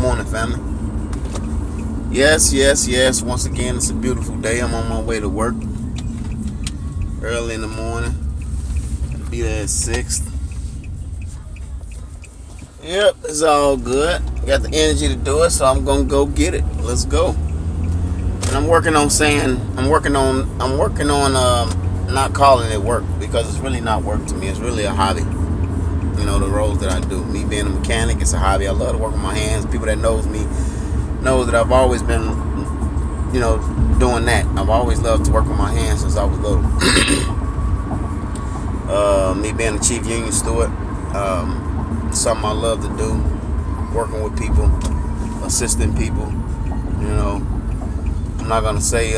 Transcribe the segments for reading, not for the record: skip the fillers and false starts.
morning, family. Yes. Once again, it's a beautiful day. I'm on my way to work early in the morning. I'll be there at 6. Yep, it's all good. Got the energy to do it, so I'm gonna go get it. Let's go. And I'm working on not calling it work, because it's really not work to me. It's really a hobby. You know, the roles that I do. Me being a mechanic, it's a hobby. I love to work with my hands. People that knows me know that I've always been, doing that. I've always loved to work with my hands since I was little. Me being a chief union steward, something I love to do. Working with people, assisting people. I'm not gonna say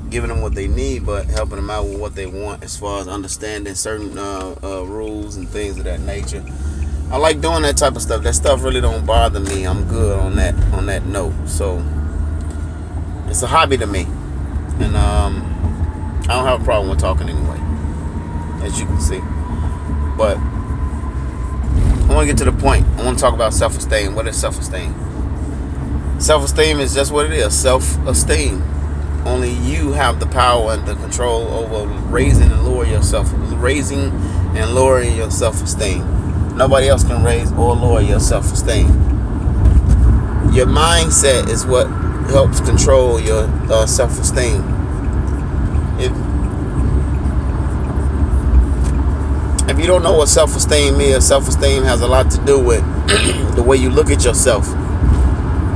giving them what they need, but helping them out with what they want, as far as understanding certain rules and things of that nature. I like doing that type of stuff. That stuff really don't bother me. I'm good on that note. So it's a hobby to me, and I don't have a problem with talking anyway, as you can see. But I want to get to the point. I want to talk about self-esteem. What is self-esteem? Self-esteem is just what it is. Self-esteem. Only you have the power and the control over raising and lowering your self-esteem. Nobody else can raise or lower your self-esteem. Your mindset is what helps control your self-esteem. If you don't know what self-esteem is, self-esteem has a lot to do with the way you look at yourself,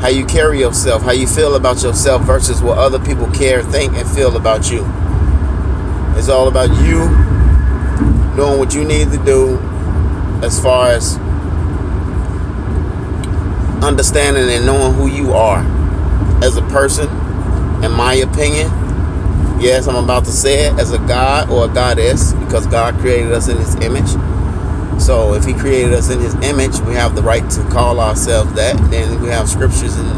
how you carry yourself, how you feel about yourself versus what other people care, think, and feel about you. It's all about you doing what you need to do, as far as understanding and knowing who you are as a person. In my opinion, yes, I'm about to say it, as a god or a goddess, because God created us in his image. So if he created us in his image, we have the right to call ourselves that. Then we have scriptures and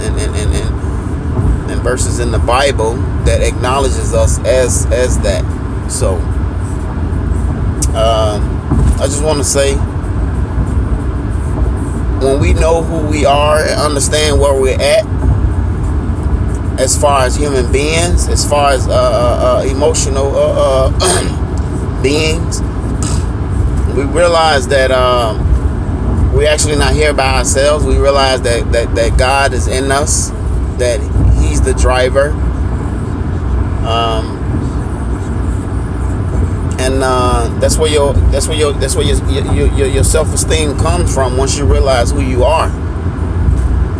verses in the Bible that acknowledges us as that. So I just want to say, when we know who we are and understand where we're at, as far as human beings, as far as emotional beings, we realize that we're actually not here by ourselves. We realize that God is in us, that he's the driver, and that's where your self-esteem comes from. Once you realize who you are,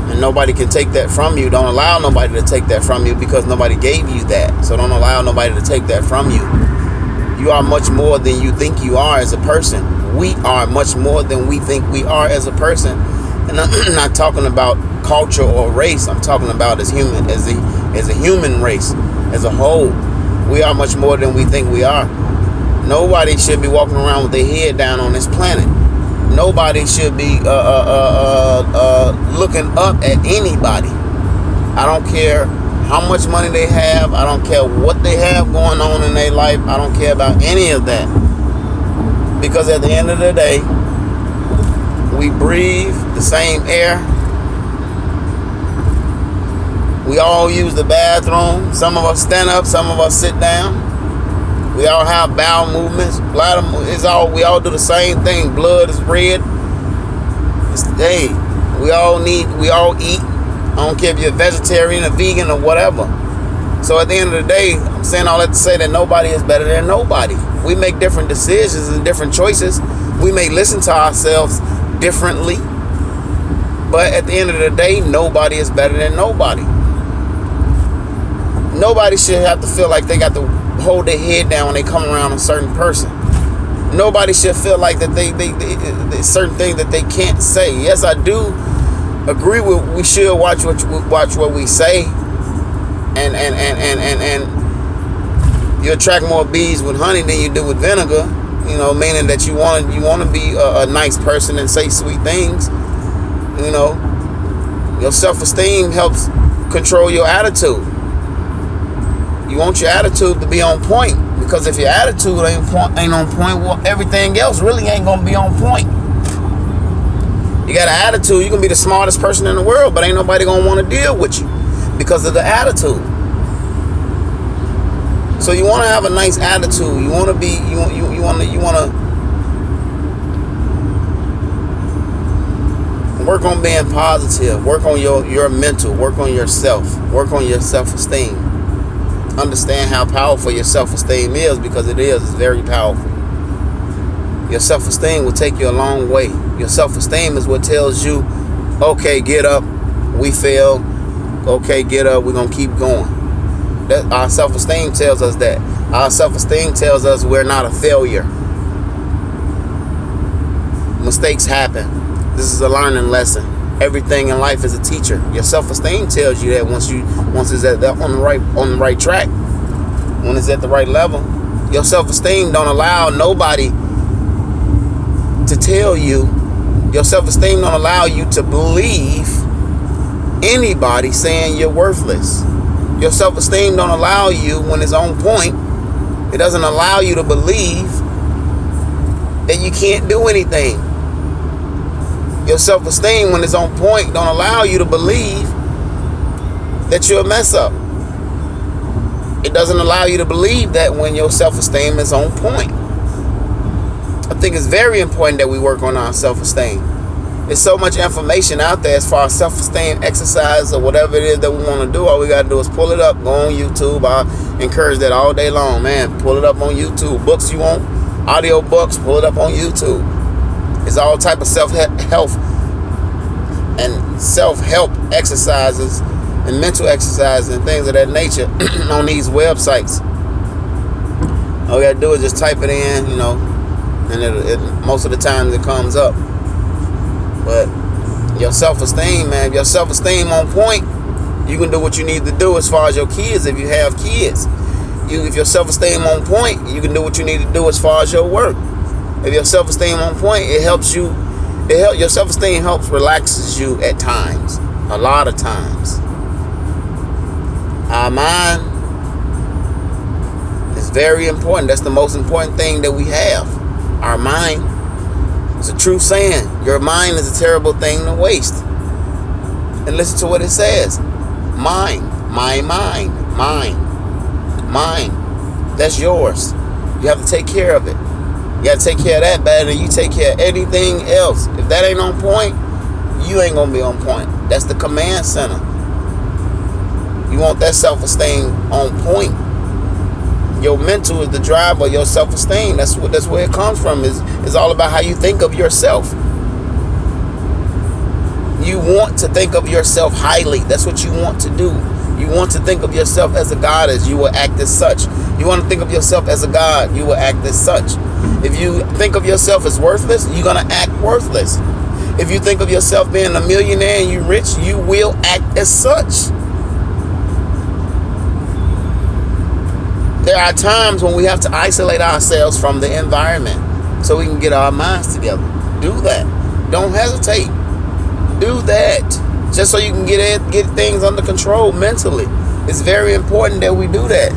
and nobody can take that from you. Don't allow nobody to take that from you, because nobody gave you that. So don't allow nobody to take that from you. You are much more than you think you are as a person. We are much more than we think we are as a person. And I'm not talking about culture or race. I'm talking about as a human race, as a whole. We are much more than we think we are. Nobody should be walking around with their head down on this planet. Nobody should be looking up at anybody. I don't care how much money they have. I don't care what they have going on in their life. I don't care about any of that. Because at the end of the day, we breathe the same air. We all use the bathroom. Some of us stand up, some of us sit down. We all have bowel movements. We all do the same thing. Blood is red. We all eat. I don't care if you're a vegetarian, a vegan, or whatever. So at the end of the day, I'm saying all that to say that nobody is better than nobody. We make different decisions and different choices. We may listen to ourselves differently, but at the end of the day, nobody is better than nobody. Nobody should have to feel like they got to hold their head down when they come around a certain person. Nobody should feel like that they certain things that they can't say. Yes, I do agree with we should watch what we say, and you attract more bees with honey than you do with vinegar. Meaning that you want to be a nice person and say sweet things. Your self-esteem helps control your attitude. You want your attitude to be on point, because if your attitude ain't on point, well, everything else really ain't gonna be on point. You got an attitude, you can be the smartest person in the world, but ain't nobody gonna want to deal with you because of the attitude. So you want to have a nice attitude. You want to be, you want to work on being positive. Work on your mental. Work on yourself. Work on your self-esteem. Understand how powerful your self-esteem is, because it's very powerful. Your self-esteem will take you a long way. Your self-esteem is what tells you, okay, get up. We failed. Okay, get up. We're going to keep going. That our self-esteem tells us that. Our self-esteem tells us we're not a failure. Mistakes happen. This is a learning lesson. Everything in life is a teacher. Your self-esteem tells you that once it's on the right track, when it's at the right level. Your self-esteem don't allow nobody to tell you. Your self-esteem don't allow you to believe anybody saying you're worthless. Your self-esteem don't allow you, when it's on point, it doesn't allow you to believe that you can't do anything. Your self-esteem, when it's on point, don't allow you to believe that you'll mess up. It doesn't allow you to believe that when your self-esteem is on point. I think it's very important that we work on our self-esteem. There's so much information out there as far as self-esteem exercise or whatever it is that we want to do. All we got to do is pull it up, go on YouTube. I encourage that all day long, man. Pull it up on YouTube. Books you want, audio books, pull it up on YouTube. It's all type of self-help and self-help exercises and mental exercises and things of that nature on these websites. All we got to do is just type it in, and it most of the time it comes up. But your self-esteem, man, if your self-esteem on point, you can do what you need to do as far as your kids, if you have kids. If your self-esteem on point, you can do what you need to do as far as your work. If your self-esteem on point, it helps you. Your self-esteem relaxes you at times, a lot of times. Our mind is very important. That's the most important thing that we have. Our mind. It's a true saying. Your mind is a terrible thing to waste. And listen to what it says. Mind. That's yours. You have to take care of it. You got to take care of that better than you take care of anything else. If that ain't on point, you ain't going to be on point. That's the command center. You want that self-esteem on point. Your mental is the driver of your self-esteem. That's where it comes from. It's all about how you think of yourself. You want to think of yourself highly. That's what you want to do. You want to think of yourself as a goddess. You will act as such. You want to think of yourself as a god. You will act as such. If you think of yourself as worthless, you're going to act worthless. If you think of yourself being a millionaire and you're rich, you will act as such. There are times when we have to isolate ourselves from the environment so we can get our minds together. Do that. Don't hesitate. Do that. Just so you can get things under control mentally. It's very important that we do that.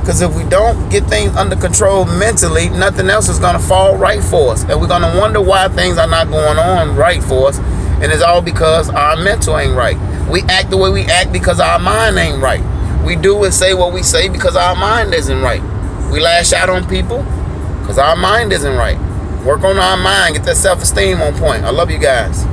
Because if we don't get things under control mentally, nothing else is going to fall right for us. And we're going to wonder why things are not going on right for us. And it's all because our mental ain't right. We act the way we act because our mind ain't right. We do and say what we say because our mind isn't right. We lash out on people because our mind isn't right. Work on our mind. Get that self-esteem on point. I love you guys.